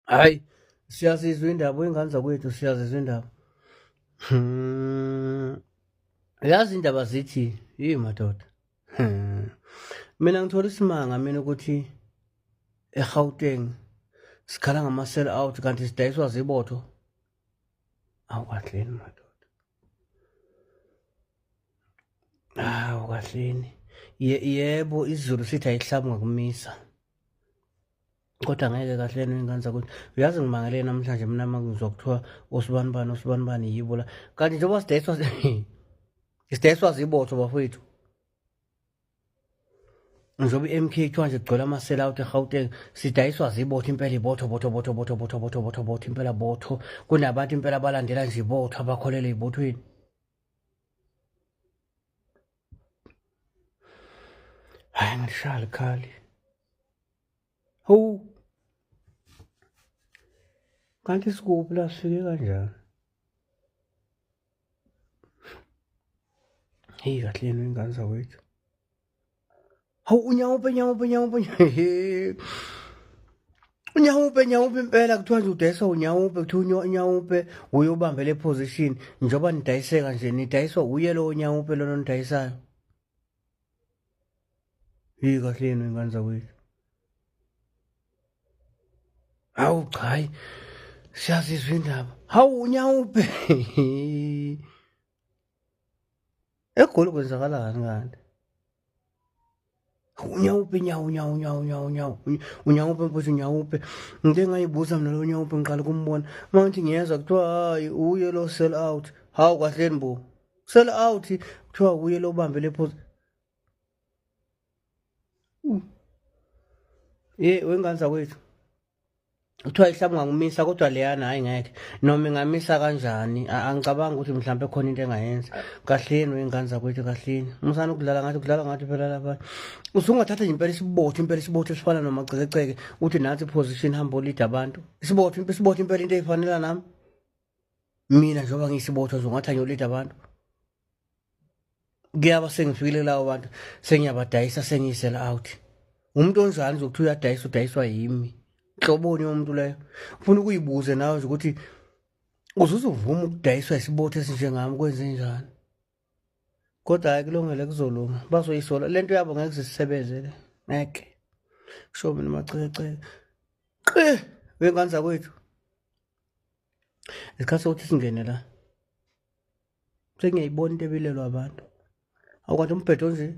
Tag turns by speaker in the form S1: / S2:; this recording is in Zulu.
S1: Hhayi, siyazizwa indaba wey'ngane zakwethu, siyazizwa indaba. Yazi indaba zithi, madoda. Mina ngithola isimanga mina ukuthi eGauteng sikhala ngama-sell out kanti sidayiswa zibotho. Awu kahleni madoda. Hawu kahleni. Yebo, isiZulu sithi ayihlabi ngakumisa. Kodwa ngeke kahleni wey'ngane zakwethu. Uyazi ngimangele namhlanje mina uma ngizwa kuthiwa osibanibani yibo la. Kanti njengoba sidayiswa sidayiswa zibotho bafowethu. Njengoba i-M_K kuthiwa nje kugcwele ama-sell out eGauteng, sidayiswa zibotho impela ibotho botho impela botho. Kunabantu impela abalandela nje ibotho abakholelwa ey'bothweni. Hhayi ngilishaya likhali. Hawu. Kanti sikuphi la sifike kanjani? Hheyi kahleni wey'ngane zakwethu. Hawu unyawupe unyawupe impela kuthiwa nje udayiswa unyawupe kuthiwa unyawupe uyobambe le position njengoba nidayiseka nje nidayiswa uye lowo nyawupe lona onidayisayo. Hheyi kahleni wey'ngane zakwethu. Hawu cha hhayi siyazizwa indaba. Hawu unyawupe eGoli kwenzakalani kanti? Unyawupe unyawupe mfowethu unyawupe. Ngike ngayibuza mina lo nyawupe ngiqala ukumbona. Mangithi ngiyezwa kuthiwa hhayi uye lo sell out. Hawu kahleni bo. Sell out kuthiwa uye lo obambe le phosi. Wey'ngane zakwethu. Kuthiwa ihlabu ngakumisa kodwa leyana hhayi ngeke. Noma ingamisa kanjani angicabangi ukuthi mhlampe khona into engayenza. Kahleni wey'ngane zakwethu kahleni. Musana ukudlala ngathi kudlalwa ngathi phela lapha. Usungathatha nje impela isibotho esifana nomacekeceke uthi nathi iposition hamba olida abantu. Isibotho impela into ey'fanela nami. Mina njengoba ngiyisibotho uzongathi angiyolida abantu. Kuyaba sengifikile labo bantu sengiyabadayisa sengiyi-sell out. Umuntu onjani uzokuthi uyadayisa udayiswa yimi. Nhloboni yomuntu leyo. Ufuna ukuyibuze nawe nje ukuthi uzuvuma ukudayiswa isibotho esinjengami kwenze njani. Kodwa hhayi kulungile kuzolunga bazoyisola lento yabo ngeke zisisebenze le ngeke. Kusho mina macekeceke. Wey'ngane zakwethu. Isikhathi sokuthi singene la. Sengiyayibona into ebilelwa abantu. Awu kanti umbhedo nje.